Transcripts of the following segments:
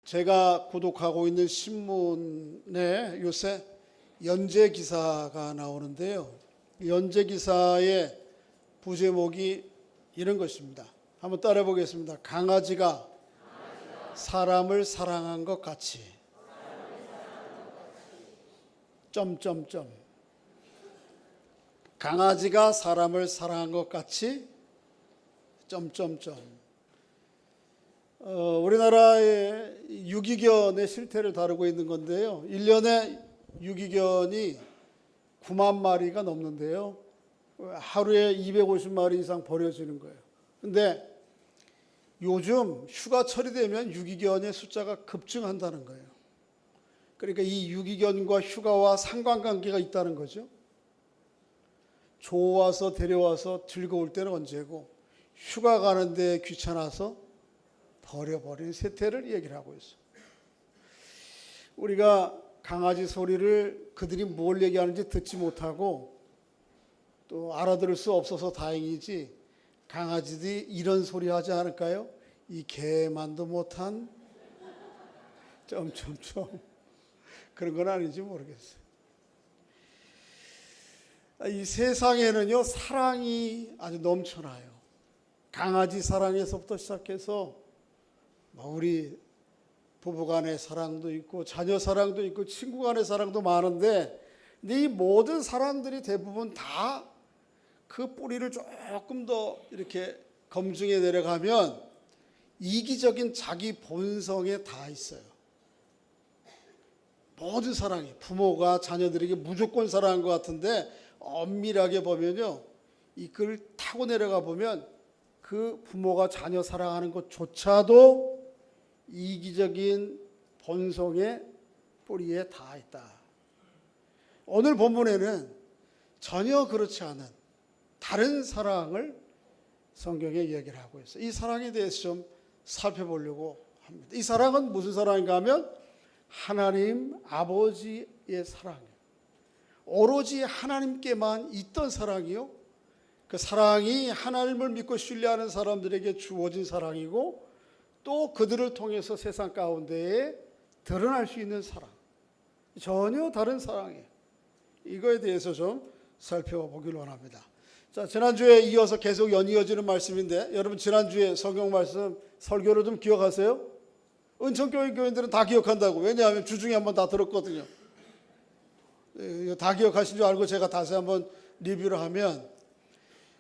제가 구독하고 있는 신문에 요새 연재 기사가 나오는데요. 연재 기사의 부제목이 이런 것입니다. 한번 따라해 보겠습니다. 강아지가 사람을 사랑한 것 같이. 점점점. 강아지가 사람을 사랑한 것 같이. 점점점. 우리나라의 유기견의 실태를 다루고 있는 건데요. 1년에 유기견이 9만 마리가 넘는데요. 하루에 250마리 이상 버려지는 거예요. 근데 요즘 휴가철이 되면 유기견의 숫자가 급증한다는 거예요. 그러니까 이 유기견과 휴가와 상관관계가 있다는 거죠. 좋아서 데려와서 즐거울 때는 언제고 휴가 가는데 귀찮아서 버려버린 세태를 얘기를 하고 있어요. 우리가 강아지 소리를 그들이 뭘 얘기하는지 듣지 못하고 또 알아들을 수 없어서 다행이지, 강아지들이 이런 소리 하지 않을까요? 이 개만도 못한 점점점. 그런 건 아닌지 모르겠어요. 이 세상에는요, 사랑이 아주 넘쳐나요. 강아지 사랑에서부터 시작해서 우리 부부간의 사랑도 있고 자녀 사랑도 있고 친구 간의 사랑도 많은데, 근데 이 모든 사랑들이 대부분 다 그 뿌리를 조금 더 이렇게 검증해 내려가면 이기적인 자기 본성에 다 있어요. 모든 사랑이 부모가 자녀들에게 무조건 사랑한 것 같은데 엄밀하게 보면요, 이 글 타고 내려가 보면 그 부모가 자녀 사랑하는 것조차도 이기적인 본성의 뿌리에 다 있다. 오늘 본문에는 전혀 그렇지 않은 다른 사랑을 성경에 이야기를 하고 있어요. 이 사랑에 대해서 좀 살펴보려고 합니다. 이 사랑은 무슨 사랑인가 하면 하나님 아버지의 사랑이에요. 오로지 하나님께만 있던 사랑이요, 그 사랑이 하나님을 믿고 신뢰하는 사람들에게 주어진 사랑이고, 또 그들을 통해서 세상 가운데에 드러날 수 있는 사랑, 전혀 다른 사랑이에요. 이거에 대해서 좀 살펴보길 원합니다. 자, 지난주에 이어서 계속 연이어지는 말씀인데, 여러분 지난주에 성경 말씀 설교를 좀 기억하세요? 은천교회 교인들은 다 기억한다고. 왜냐하면 주중에 한번 다 들었거든요. 다 기억하신 줄 알고 제가 다시 한번 리뷰를 하면,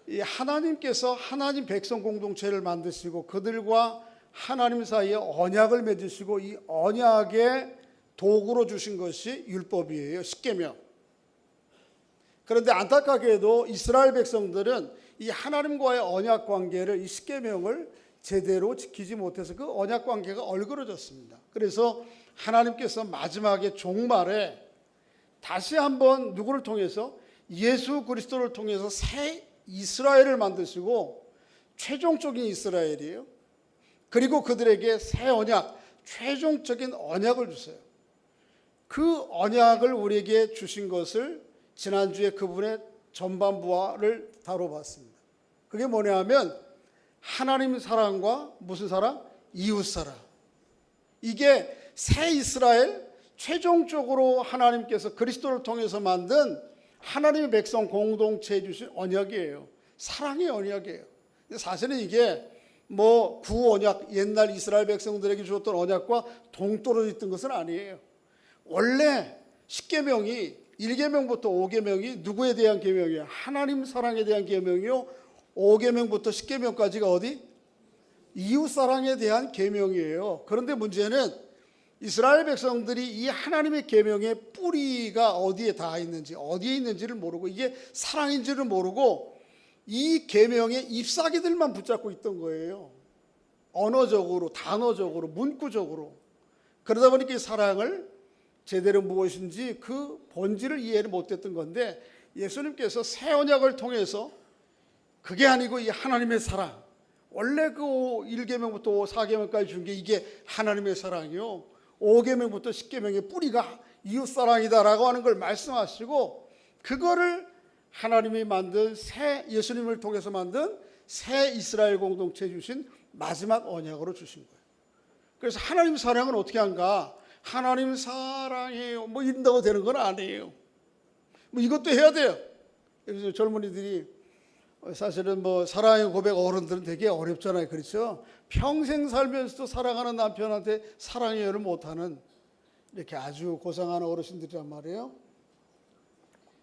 이 하나님께서 하나님 백성 공동체를 만드시고 그들과 하나님 사이에 언약을 맺으시고 이 언약의 도구로 주신 것이 율법이에요. 십계명. 그런데 안타깝게도 이스라엘 백성들은 이 하나님과의 언약 관계를, 이 십계명을 제대로 지키지 못해서 그 언약 관계가 얼그러졌습니다. 그래서 하나님께서 마지막에 종말에 다시 한번 누구를 통해서, 예수 그리스도를 통해서 새 이스라엘을 만드시고, 최종적인 이스라엘이에요. 그리고 그들에게 새 언약, 최종적인 언약을 주세요. 그 언약을 우리에게 주신 것을 지난주에 그분의 전반부를 다뤄봤습니다. 그게 뭐냐 하면 하나님 사랑과 무슨 사랑? 이웃 사랑. 이게 새 이스라엘, 최종적으로 하나님께서 그리스도를 통해서 만든 하나님의 백성 공동체에 주신 언약이에요. 사랑의 언약이에요. 사실은 이게 구언약, 옛날 이스라엘 백성들에게 주었던 언약과 동떨어져 있던 것은 아니에요. 원래 십계명이 1계명부터 5계명이 누구에 대한 계명이에요? 하나님 사랑에 대한 계명이요. 5계명부터 10계명까지가 어디? 이웃 사랑에 대한 계명이에요. 그런데 문제는 이스라엘 백성들이 이 하나님의 계명의 뿌리가 어디에 닿아 있는지, 어디에 있는지를 모르고, 이게 사랑인지를 모르고 이 계명의 잎사귀들만 붙잡고 있던 거예요. 언어적으로, 단어적으로, 문구적으로. 그러다 보니까 이 사랑을 제대로 무엇인지 그 본질을 이해를 못했던 건데, 예수님께서 새 언약을 통해서 그게 아니고 이 하나님의 사랑, 원래 그 1계명부터 4계명까지 준 게 이게 하나님의 사랑이요, 5계명부터 10계명의 뿌리가 이웃사랑이다라고 하는 걸 말씀하시고, 그거를 하나님이 만든 새, 예수님을 통해서 만든 새 이스라엘 공동체에 주신 마지막 언약으로 주신 거예요. 그래서 하나님 사랑은 어떻게 한가? 하나님 사랑해요. 뭐 이런다고 되는 건 아니에요. 뭐 이것도 해야 돼요. 그래서 젊은이들이 사실은 뭐 사랑의 고백 어른들은 되게 어렵잖아요. 그렇죠? 평생 살면서도 사랑하는 남편한테 사랑해요를 못하는 이렇게 아주 고상한 어르신들이란 말이에요.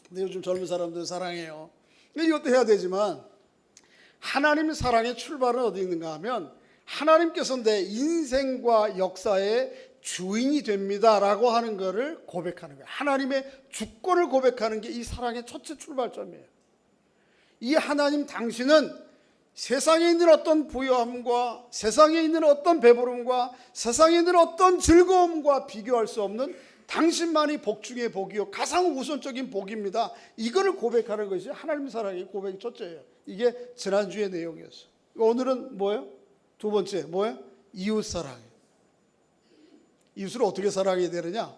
근데 요즘 젊은 사람들은 사랑해요. 이것도 해야 되지만 하나님의 사랑의 출발은 어디 있는가 하면 하나님께서 내 인생과 역사의 주인이 됩니다라고 하는 것을 고백하는 거예요. 하나님의 주권을 고백하는 게 이 사랑의 첫째 출발점이에요. 이 하나님 당신은 세상에 있는 어떤 부유함과 세상에 있는 어떤 배부름과 세상에 있는 어떤 즐거움과 비교할 수 없는 당신만이 복 중의 복이요 가장 우선적인 복입니다. 이거를 고백하는 것이 하나님 사랑의 고백이 첫째예요. 이게 지난주의 내용이었어요. 오늘은 뭐예요? 두 번째 뭐예요? 이웃 사랑이에요. 이웃을 어떻게 사랑해야 되느냐?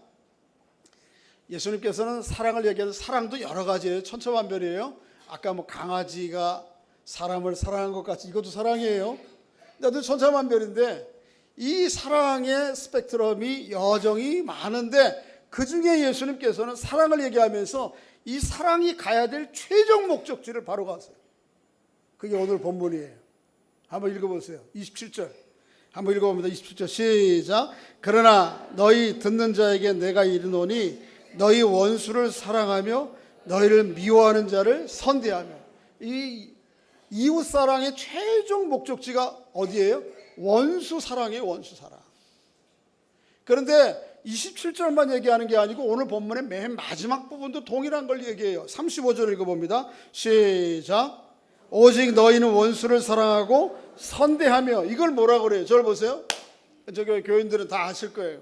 예수님께서는 사랑을 얘기해서 사랑도 여러 가지예요. 천차만별이에요. 아까 뭐 강아지가 사람을 사랑한 것 같이 이것도 사랑이에요. 나도 천차만별인데 이 사랑의 스펙트럼이 여정이 많은데 그중에 예수님께서는 사랑을 얘기하면서 이 사랑이 가야 될 최종 목적지를 바로 갔어요. 그게 오늘 본문이에요. 한번 읽어보세요. 27절 한번 읽어봅니다. 27절 시작. 그러나 너희 듣는 자에게 내가 이르노니 너희 원수를 사랑하며 너희를 미워하는 자를 선대하며. 이 이웃 사랑의 최종 목적지가 어디예요? 원수 사랑이에요. 원수 사랑. 그런데 27절만 얘기하는 게 아니고 오늘 본문의 맨 마지막 부분도 동일한 걸 얘기해요. 35절 읽어봅니다. 시작. 오직 너희는 원수를 사랑하고 선대하며. 이걸 뭐라고 그래요? 저를 보세요. 저기 교인들은 다 아실 거예요.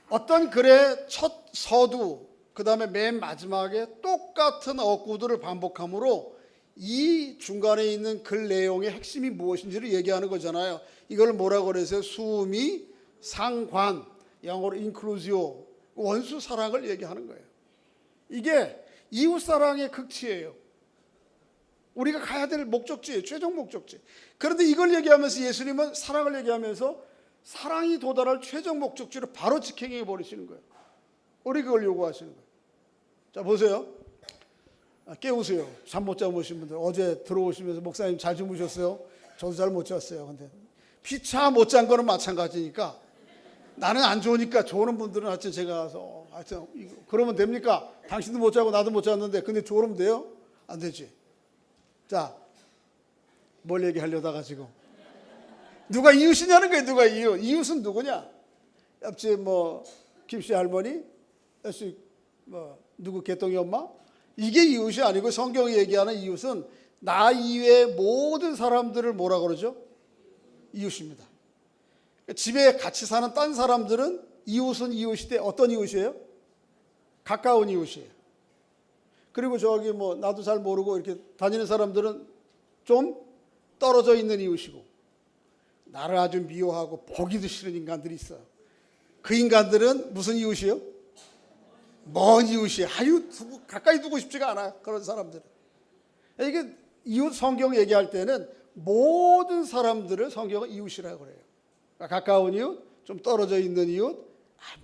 어떤 글의 첫 서두 그 다음에 맨 마지막에 똑같은 어구들을 반복함으로 이 중간에 있는 글 내용의 핵심이 무엇인지를 얘기하는 거잖아요. 이걸 뭐라고 그러세요? 수미, 상관, 영어로 inclusio, 원수 사랑을 얘기하는 거예요. 이게 이웃 사랑의 극치예요. 우리가 가야 될 목적지예요. 최종 목적지. 그런데 이걸 얘기하면서 예수님은 사랑을 얘기하면서 사랑이 도달할 최종 목적지를 바로 직행해 버리시는 거예요. 우리 그걸 요구하시는 거예요. 자 보세요. 깨우세요. 잠 못 자무신 분들. 어제 들어오시면서 목사님 잘 주무셨어요? 저도 잘 못 잤어요. 근데 피차 못 잔 거는 마찬가지니까 나는 안 좋으니까 좋은 분들은 하여튼 제가 가서 하여튼 그러면 됩니까? 당신도 못 자고 나도 못 잤는데 근데 좋으면 돼요? 안 되지. 자, 뭘 얘기하려다가 지금 누가 이웃이냐는 거예요. 누가 이웃? 이웃은 누구냐? 옆집 뭐 김씨 할머니, 옆집 뭐 누구 개똥이 엄마? 이게 이웃이 아니고 성경이 얘기하는 이웃은 나 이외의 모든 사람들을 뭐라 그러죠? 이웃입니다. 집에 같이 사는 딴 사람들은 이웃은 이웃인데 어떤 이웃이에요? 가까운 이웃이에요. 그리고 저기 뭐 나도 잘 모르고 이렇게 다니는 사람들은 좀 떨어져 있는 이웃이고 나를 아주 미워하고 보기도 싫은 인간들이 있어요. 그 인간들은 무슨 이웃이에요? 먼 이웃이에요. 아유 가까이 두고 싶지가 않아. 그런 사람들은. 이게 이웃 성경 얘기할 때는 모든 사람들을 성경은 이웃이라고 그래요. 가까운 이웃, 좀 떨어져 있는 이웃,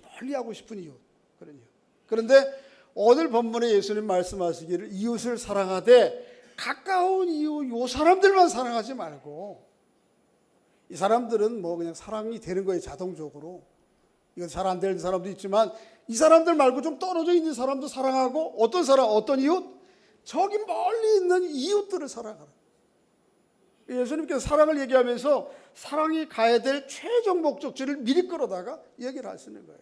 멀리하고 싶은 이웃, 그런 이웃. 그런데 오늘 본문에 예수님 말씀하시기를 이웃을 사랑하되 가까운 이웃, 요 사람들만 사랑하지 말고 이 사람들은 뭐 그냥 사랑이 되는 거예요. 자동적으로. 이건 잘 안 되는 사람도 있지만 이 사람들 말고 좀 떨어져 있는 사람도 사랑하고 어떤 사람, 어떤 이웃? 저기 멀리 있는 이웃들을 사랑하라. 예수님께서 사랑을 얘기하면서 사랑이 가야 될 최종 목적지를 미리 끌어다가 얘기를 하시는 거예요.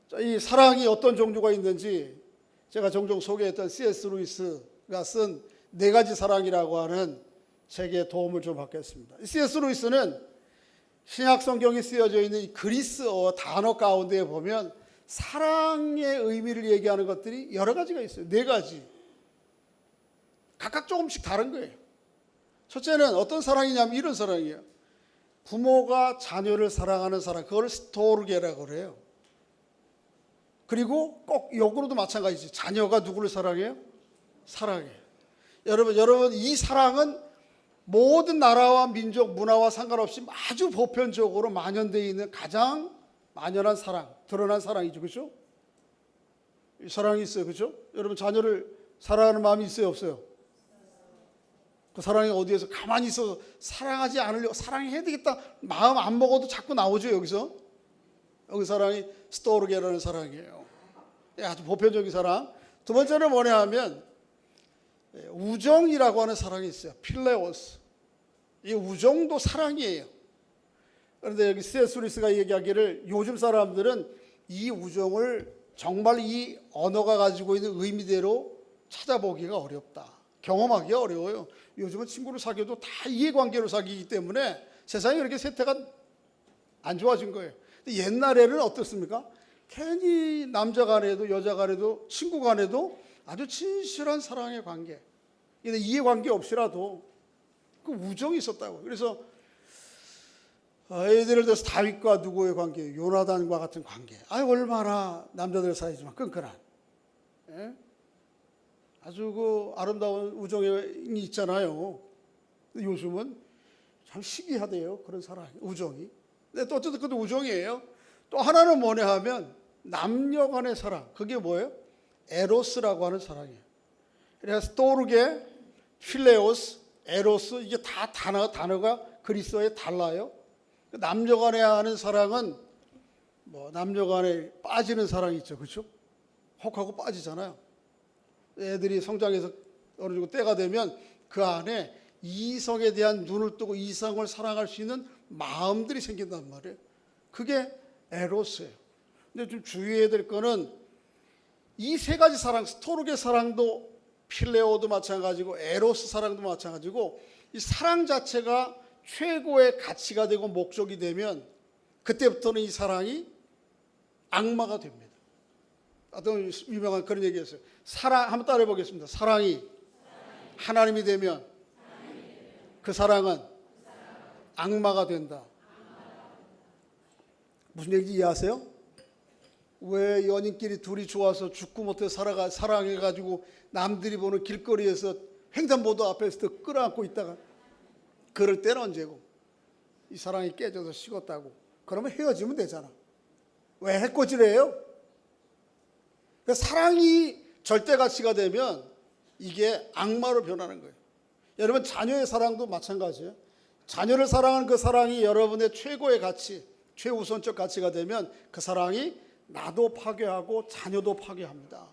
자, 이 사랑이 어떤 종류가 있는지 제가 종종 소개했던 C.S. 루이스가 쓴 4가지 사랑이라고 하는 책에 도움을 좀 받겠습니다. C.S. 루이스는 신약 성경에 쓰여져 있는 이 그리스어 단어 가운데 보면 사랑의 의미를 얘기하는 것들이 여러 가지가 있어요. 4가지. 각각 조금씩 다른 거예요. 첫째는 어떤 사랑이냐면 이런 사랑이에요. 부모가 자녀를 사랑하는 사랑, 그걸 스토르게라고 그래요. 그리고 꼭 역으로도 마찬가지지. 자녀가 누구를 사랑해요? 사랑해요. 여러분 이 사랑은 모든 나라와 민족, 문화와 상관없이 아주 보편적으로 만연되어 있는 가장 만연한 사랑, 드러난 사랑이죠. 그렇죠? 사랑이 있어요. 그렇죠? 여러분 자녀를 사랑하는 마음이 있어요, 없어요? 그 사랑이 어디에서 가만히 있어서 사랑하지 않으려고 사랑해야 되겠다 마음 안 먹어도 자꾸 나오죠. 여기서 여기 사랑이 스토르게라는 사랑이에요. 아주 보편적인 사랑. 두 번째는 뭐냐 하면 우정이라고 하는 사랑이 있어요. 필레오스. 이 우정도 사랑이에요. 그런데 여기 C.S. 루이스가 얘기하기를 요즘 사람들은 이 우정을 정말 이 언어가 가지고 있는 의미대로 찾아보기가 어렵다. 경험하기가 어려워요. 요즘은 친구를 사귀어도 다 이해관계로 사귀기 때문에 세상이 그렇게 세태가 안 좋아진 거예요. 근데 옛날에는 어떻습니까? 괜히 남자 간에도 여자 간에도 친구 간에도 아주 진실한 사랑의 관계. 근데 이해관계 없이라도 그 우정이 있었다고. 그래서 예를 들어서 다윗과 누구의 관계, 요나단과 같은 관계. 얼마나 남자들 사이지만 끈끈한. 예? 아주 그 아름다운 우정이 있잖아요. 요즘은 참 시기하대요. 그런 사랑, 우정이. 근데 또 어쨌든 그것도 우정이에요. 또 하나는 뭐냐 하면 남녀 간의 사랑. 그게 뭐예요? 에로스라고 하는 사랑이에요. 그래서 스토르게, 필레오스, 에로스 이게 다 단어가 그리스어에 달라요. 남녀 간에 하는 사랑은 뭐 남녀 간에 빠지는 사랑이 있죠. 그렇죠? 혹하고 빠지잖아요. 애들이 성장해서 어느 정도 때가 되면 그 안에 이성에 대한 눈을 뜨고 이성을 사랑할 수 있는 마음들이 생긴단 말이에요. 그게 에로스예요. 근데 좀 주의해야 될 거는 이 세 가지 사랑, 스토르게 사랑도 필레오도 마찬가지고 에로스 사랑도 마찬가지고 이 사랑 자체가 최고의 가치가 되고 목적이 되면 그때부터는 이 사랑이 악마가 됩니다. 어떤 유명한 그런 얘기였어요. 사랑 한번 따라해 보겠습니다. 사랑이 하나님이 되면 그 사랑은 악마가 된다. 무슨 얘기인지 이해하세요? 왜 연인끼리 둘이 좋아서 죽고 못해 사랑해가지고 남들이 보는 길거리에서 횡단보도 앞에서 끌어안고 있다가 그럴 때는 언제고 이 사랑이 깨져서 식었다고 그러면 헤어지면 되잖아. 왜 해코지래요? 사랑이 절대 가치가 되면 이게 악마로 변하는 거예요. 여러분 자녀의 사랑도 마찬가지예요. 자녀를 사랑하는 그 사랑이 여러분의 최고의 가치, 최우선적 가치가 되면 그 사랑이 나도 파괴하고 자녀도 파괴합니다.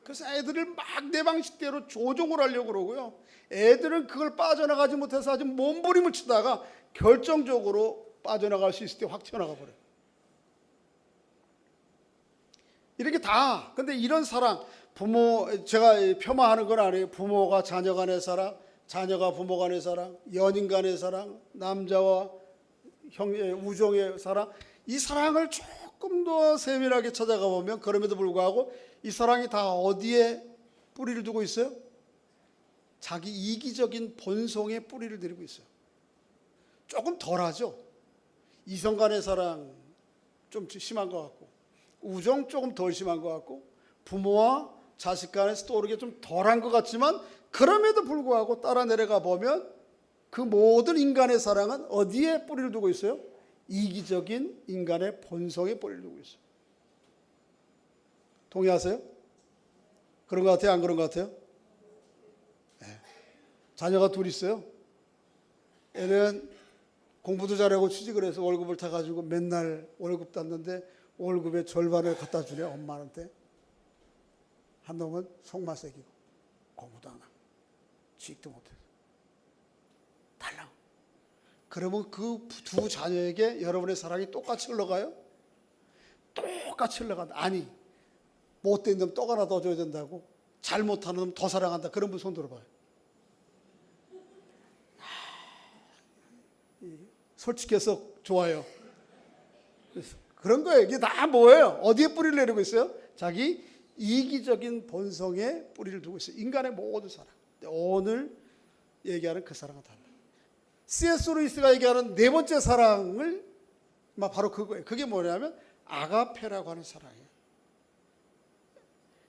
그래서 애들을 막 내 방식대로 조종을 하려고 그러고요. 애들은 그걸 빠져나가지 못해서 아주 몸부림을 치다가 결정적으로 빠져나갈 수 있을 때 확 튀어나가 버려요. 이렇게 다. 근데 이런 사랑, 제가 폄하하는 건 아니에요. 부모가 자녀 간의 사랑, 자녀가 부모 간의 사랑, 연인 간의 사랑, 남자와 형의 우정의 사랑. 이 사랑을 조금 더 세밀하게 찾아가 보면 그럼에도 불구하고 이 사랑이 다 어디에 뿌리를 두고 있어요? 자기 이기적인 본성에 뿌리를 들이고 있어요. 조금 덜하죠. 이성 간의 사랑 좀 심한 것 같고 우정 조금 덜 심한 것 같고 부모와 자식 간의 스토리가 좀 덜한 것 같지만 그럼에도 불구하고 따라 내려가 보면 그 모든 인간의 사랑은 어디에 뿌리를 두고 있어요? 이기적인 인간의 본성에 뿌리를 두고 있어요. 동의하세요? 그런 것 같아요? 안 그런 것 같아요? 네. 자녀가 둘 있어요. 얘는 공부도 잘하고 취직을 해서 월급을 타가지고 맨날 월급 땄는데 월급의 절반을 갖다 주래 엄마한테. 한 놈은 속만 새기고 공부도 안 하고 취직도 못해서 달랑. 그러면 그 두 자녀에게 여러분의 사랑이 똑같이 흘러가요? 똑같이 흘러간다. 아니 못된 놈 떡 하나 더 줘야 된다고 잘못하는 놈 더 사랑한다. 그런 분 손 들어봐요. 솔직해서 좋아요. 그런 거예요. 이게 다 뭐예요? 어디에 뿌리를 내리고 있어요? 자기 이기적인 본성에 뿌리를 두고 있어요. 인간의 모든 사랑. 오늘 얘기하는 그 사랑은 달라요. C.S. 루이스가 얘기하는 네 번째 사랑을 바로 그거예요. 그게 뭐냐면 아가페라고 하는 사랑이에요.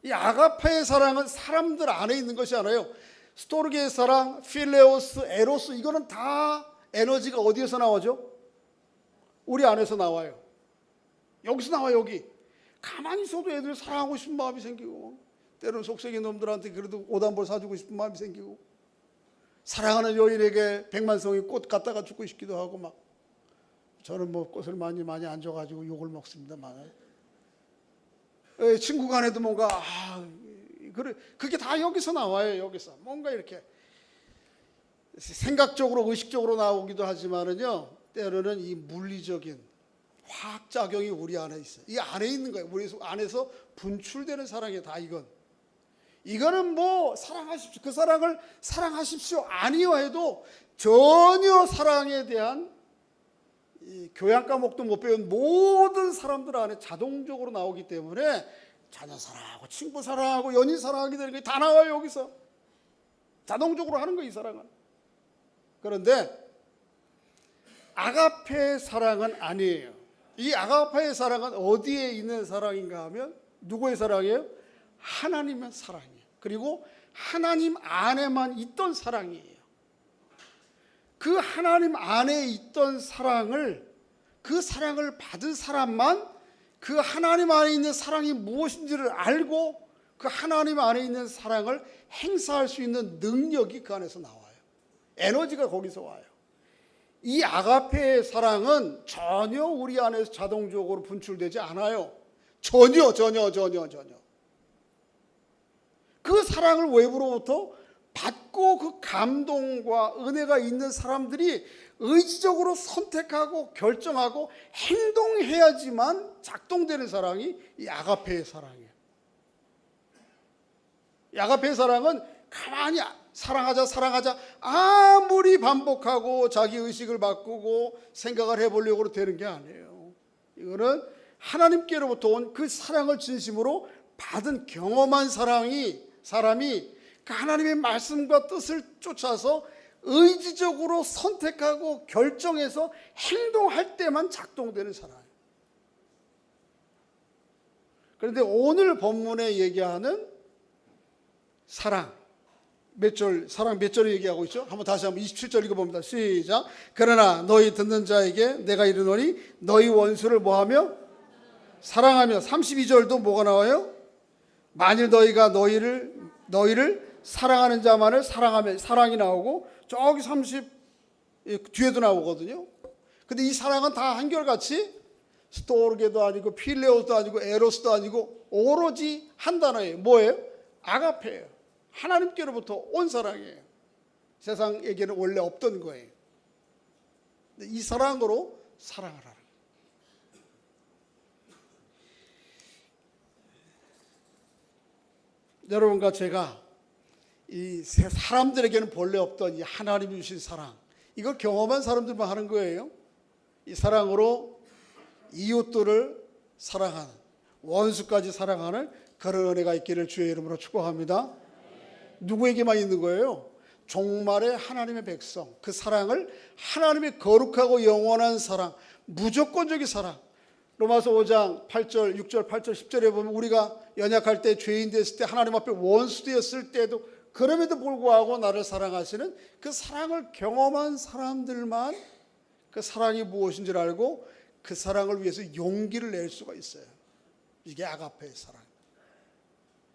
이 아가페의 사랑은 사람들 안에 있는 것이 아니에요. 스토르게의 사랑, 필레오스, 에로스, 이거는 다 에너지가 어디에서 나오죠? 우리 안에서 나와요. 여기서 나와요. 여기. 가만히 있어도 애들이 사랑하고 싶은 마음이 생기고, 때로는 속썩인 놈들한테 그래도 옷 한 벌 사주고 싶은 마음이 생기고, 사랑하는 여인에게 100만송이 꽃 갖다가 주고 싶기도 하고, 막 저는 뭐 꽃을 많이 안 줘가지고 욕을 먹습니다만, 친구 간에도 뭔가 그래, 그게 다 여기서 나와요. 여기서 뭔가 이렇게 생각적으로 의식적으로 나오기도 하지만은요, 때로는 이 물리적인 화학작용이 우리 안에 있어요. 이 안에 있는 거예요. 우리 안에서 분출되는 사랑이 다 이거는 뭐 사랑하십시오, 그 사랑을 사랑하십시오 아니요 해도 전혀 사랑에 대한 이 교양 과목도 못 배운 모든 사람들 안에 자동적으로 나오기 때문에 자녀 사랑하고 친구 사랑하고 연인 사랑하게 되는 게 다 나와요. 여기서 자동적으로 하는 거예요, 이 사랑은. 그런데 아가페의 사랑은 아니에요. 이 아가페의 사랑은 어디에 있는 사랑인가 하면 누구의 사랑이에요? 하나님의 사랑이에요. 그리고 하나님 안에만 있던 사랑이에요. 그 하나님 안에 있던 사랑을, 그 사랑을 받은 사람만 그 하나님 안에 있는 사랑이 무엇인지를 알고 그 하나님 안에 있는 사랑을 행사할 수 있는 능력이 그 안에서 나와요. 에너지가 거기서 와요. 이 아가페의 사랑은 전혀 우리 안에서 자동적으로 분출되지 않아요. 전혀. 그 사랑을 외부로부터 받고 그 감동과 은혜가 있는 사람들이 의지적으로 선택하고 결정하고 행동해야지만 작동되는 사랑이 이 아가페의 사랑이에요. 이 아가페의 사랑은 가만히 사랑하자 아무리 반복하고 자기 의식을 바꾸고 생각을 해보려고 되는 게 아니에요. 이거는 하나님께로부터 온 그 사랑을 진심으로 받은 경험한 사람이 그 하나님의 말씀과 뜻을 쫓아서 의지적으로 선택하고 결정해서 행동할 때만 작동되는 사랑이에요. 그런데 오늘 본문에 얘기하는 사랑 몇 절을 얘기하고 있죠? 다시 한번 27절 읽어봅니다. 시작. 그러나 너희 듣는 자에게 내가 이르노니 너희 원수를 뭐하며? 사랑하며. 32절도 뭐가 나와요? 만일 너희가 너희를 사랑하는 자만을 사랑하며. 사랑이 나오고 저기 30 뒤에도 나오거든요. 근데 이 사랑은 다 한결같이 스토르게도 아니고 필레오도 아니고 에로스도 아니고 오로지 한 단어예요. 뭐예요? 아가페예요. 하나님께로부터 온 사랑이에요. 세상에게는 원래 없던 거예요. 이 사랑으로 사랑을 하는 거예요. 여러분과 제가 이 사람들에게는 본래 없던 이 하나님이 주신 사랑, 이걸 경험한 사람들만 하는 거예요. 이 사랑으로 이웃들을 사랑하는, 원수까지 사랑하는 그런 은혜가 있기를 주의 이름으로 축복합니다. 누구에게만 있는 거예요? 종말의 하나님의 백성, 그 사랑을 하나님의 거룩하고 영원한 사랑, 무조건적인 사랑. 로마서 5장 8절, 6절, 8절, 10절에 보면 우리가 연약할 때, 죄인 됐을 때, 하나님 앞에 원수 되었을 때도 그럼에도 불구하고 나를 사랑하시는 그 사랑을 경험한 사람들만 그 사랑이 무엇인지를 알고 그 사랑을 위해서 용기를 낼 수가 있어요. 이게 아가페의 사랑.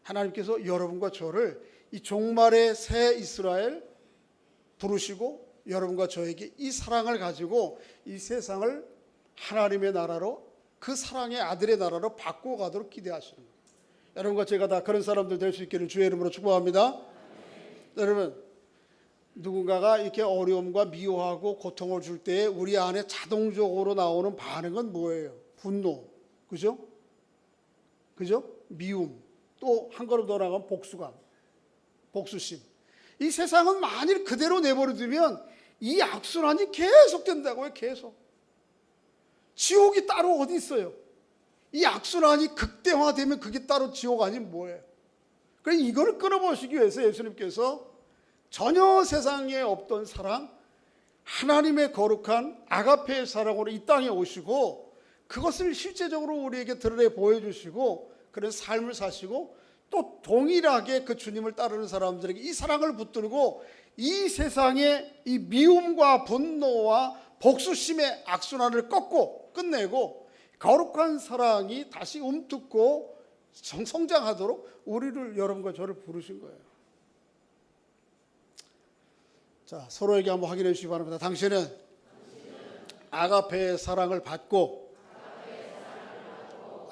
하나님께서 여러분과 저를 이 종말의 새 이스라엘 부르시고 여러분과 저에게 이 사랑을 가지고 이 세상을 하나님의 나라로, 그 사랑의 아들의 나라로 바꿔가도록 기대하시는 거예요. 여러분과 제가 다 그런 사람들 될 수 있기를 주의 이름으로 축복합니다. 여러분, 누군가가 이렇게 어려움과 미워하고 고통을 줄 때 우리 안에 자동적으로 나오는 반응은 뭐예요? 분노, 그죠? 미움, 또 한 걸음 더 나가면 복수감, 복수심. 이 세상은 만일 그대로 내버려두면 이 악순환이 계속된다고요. 계속. 지옥이 따로 어디 있어요? 이 악순환이 극대화되면 그게 따로 지옥 아니면 뭐예요? 그래서 이걸 끊어보시기 위해서 예수님께서 전혀 세상에 없던 사랑, 하나님의 거룩한 아가페의 사랑으로 이 땅에 오시고 그것을 실제적으로 우리에게 드러내 보여주시고 그런 삶을 사시고 또 동일하게 그 주님을 따르는 사람들에게 이 사랑을 붙들고 이 세상의 이 미움과 분노와 복수심의 악순환을 꺾고 끝내고 거룩한 사랑이 다시 움트고 성장하도록 우리를, 여러분과 저를 부르신 거예요. 자, 서로에게 한번 확인해 주시기 바랍니다. 당신은 아가페의 사랑을 받고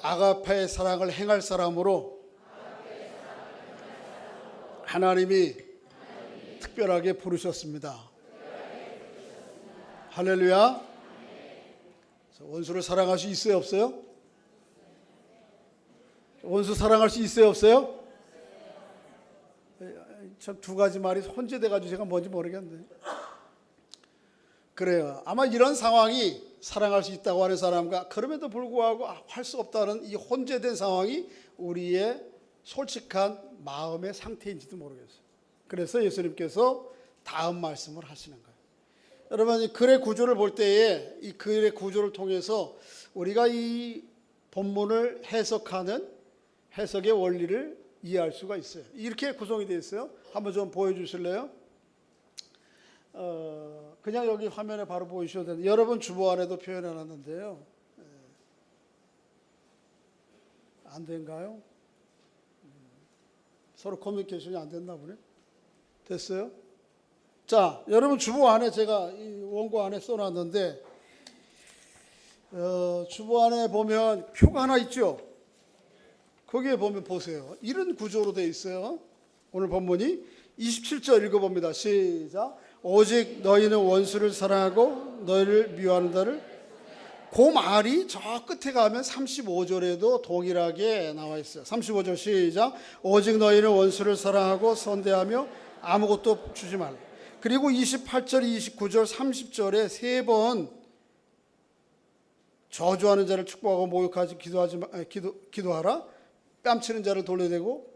아가페의 사랑을 행할 사람으로 하나님이 특별하게 부르셨습니다. 할렐루야. 원수를 사랑할 수 있어요, 없어요? 원수 사랑할 수 있어요, 없어요? 참 두 가지 말이 혼재돼가지고 제가 뭔지 모르겠네. 그래요. 아마 이런 상황이 사랑할 수 있다고 하는 사람과 그럼에도 불구하고 할 수 없다는 이 혼재된 상황이 우리의 솔직한 마음의 상태인지도 모르겠어요. 그래서 예수님께서 다음 말씀을 하시는 거예요. 여러분, 이 글의 구조를 볼 때에 이 글의 구조를 통해서 우리가 이 본문을 해석하는 해석의 원리를 이해할 수가 있어요. 이렇게 구성이 되어 있어요. 한번 좀 보여주실래요? 그냥 여기 화면에 바로 보이셔도 되는데 여러분 주보 안에도 표현해 놨는데요. 안 된가요? 서로 커뮤니케이션이 안 됐나 보네. 됐어요? 자, 여러분 주보 안에 제가 이 원고 안에 써놨는데 주보 안에 보면 표가 하나 있죠. 거기에 보면 보세요. 이런 구조로 되어 있어요. 오늘 본문이 27절 읽어봅니다. 시작. 오직 너희는 원수를 사랑하고 너희를 미워하는 자를. 그 말이 저 끝에 가면 35절에도 동일하게 나와 있어요. 35절 시작. 오직 너희는 원수를 사랑하고 선대하며 아무것도 주지 말라. 그리고 28절, 29절, 30절에 세 번 저주하는 자를 축복하고 모욕하지 기도하라. 뺨치는 자를 돌려대고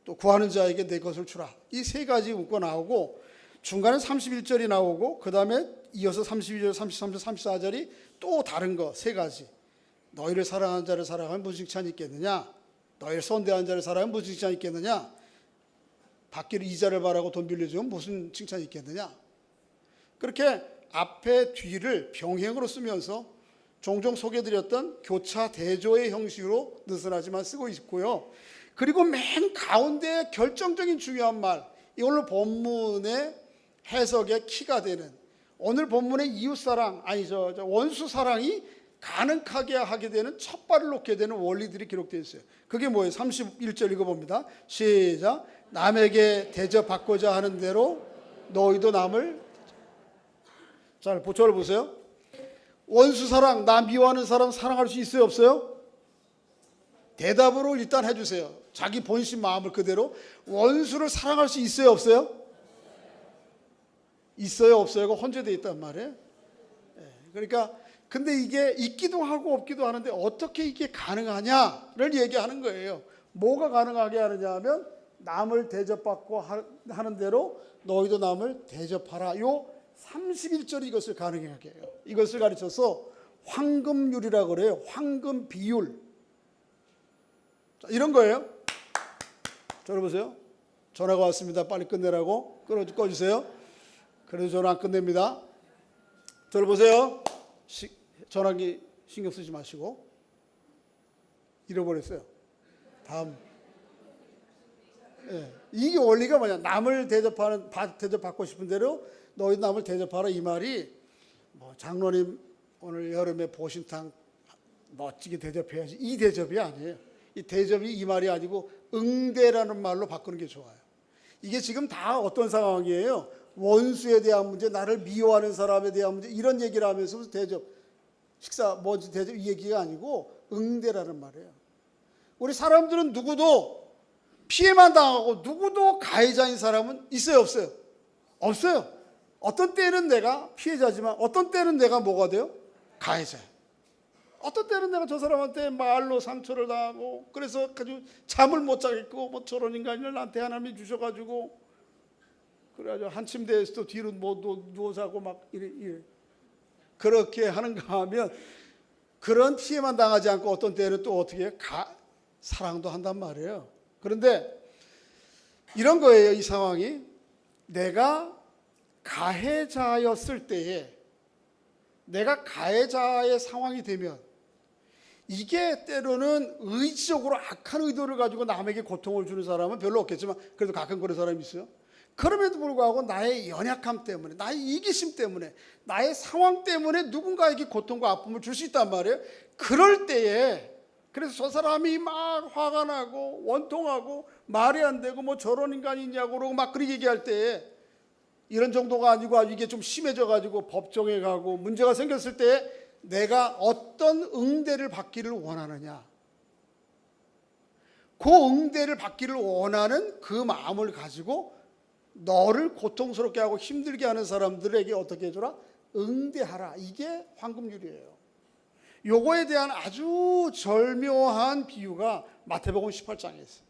또 구하는 자에게 내 것을 주라. 이 세 가지 문구가 나오고 중간에 31절이 나오고 그 다음에 이어서 32절, 33절, 34절이 또 다른 거 세 가지. 너희를 사랑하는 자를 사랑하면 무슨 칭찬이 있겠느냐? 너희를 선대하는 자를 사랑하면 무슨 칭찬이 있겠느냐? 받기를 이자를 바라고 돈 빌려주면 무슨 칭찬이 있겠느냐? 그렇게 앞에 뒤를 병행으로 쓰면서 종종 소개해드렸던 교차 대조의 형식으로 느슨하지만 쓰고 있고요. 그리고 맨 가운데 결정적인 중요한 말, 이 오늘 본문의 해석의 키가 되는 오늘 본문의 이웃사랑, 아니죠, 원수사랑이 가능하게 하게 되는 첫 발을 놓게 되는 원리들이 기록되어 있어요. 그게 뭐예요? 31절 읽어봅니다. 시작. 남에게 대접받고자 하는 대로 너희도 남을. 자, 저를 보세요. 원수사랑, 나 미워하는 사람 사랑할 수 있어요, 없어요? 대답으로 일단 해주세요. 자기 본심 마음을 그대로. 원수를 사랑할 수 있어요, 없어요? 있어요, 없어요가 혼재되어 있단 말이에요. 그러니까 근데 이게 있기도 하고 없기도 하는데 어떻게 이게 가능하냐를 얘기하는 거예요. 뭐가 가능하게 하느냐 하면 남을 대접받고 하는 대로 너희도 남을 대접하라. 요 31절이 이것을 가능하게 해요. 이것을 가르쳐서 황금률이라고 그래요. 황금 비율. 자, 이런 거예요. 저를 보세요. 전화가 왔습니다. 빨리 끝내라고. 꺼주세요. 그래도 전화 안 끝냅니다. 저를 보세요. 전화기 신경 쓰지 마시고. 잃어버렸어요. 다음. 이게 원리가 뭐냐. 남을 대접받고 싶은 대로 너희 남을 대접하라. 이 말이 장로님 오늘 여름에 보신탕 멋지게 대접해야지. 이 대접이 아니에요. 이 대접이 이 말이 아니고 응대라는 말로 바꾸는 게 좋아요. 이게 지금 다 어떤 상황이에요? 원수에 대한 문제, 나를 미워하는 사람에 대한 문제, 이런 얘기를 하면서 대접, 식사 뭐지 대접 이 얘기가 아니고 응대라는 말이에요. 우리 사람들은 누구도 피해만 당하고 누구도 가해자인 사람은 있어요, 없어요? 없어요. 어떤 때는 내가 피해자지만 어떤 때는 내가 뭐가 돼요? 가해자예요. 어떤 때는 내가 저 사람한테 말로 상처를 당하고 그래서 아주 잠을 못 자겠고 뭐 저런 인간을 나한테 하나님이 주셔가지고 그래가지고 한 침대에서도 뒤로 누워 자고 막 이래. 그렇게 하는가 하면 그런 피해만 당하지 않고 어떤 때는 또 어떻게 사랑도 한단 말이에요. 그런데 이런 거예요. 이 상황이 내가 가해자였을 때에, 내가 가해자의 상황이 되면 이게 때로는 의지적으로 악한 의도를 가지고 남에게 고통을 주는 사람은 별로 없겠지만 그래도 가끔 그런 사람이 있어요. 그럼에도 불구하고 나의 연약함 때문에, 나의 이기심 때문에, 나의 상황 때문에 누군가에게 고통과 아픔을 줄 수 있단 말이에요. 그럴 때에, 그래서 저 사람이 막 화가 나고 원통하고 말이 안 되고 뭐 저런 인간이 있냐고 그러고 막 그렇게 얘기할 때에, 이런 정도가 아니고 아주 이게 좀 심해져 가지고 법정에 가고 문제가 생겼을 때에 내가 어떤 응대를 받기를 원하느냐, 그 응대를 받기를 원하는 그 마음을 가지고 너를 고통스럽게 하고 힘들게 하는 사람들에게 어떻게 해줘라? 응대하라. 이게 황금률이에요. 요거에 대한 아주 절묘한 비유가 마태복음 18장에 있어요.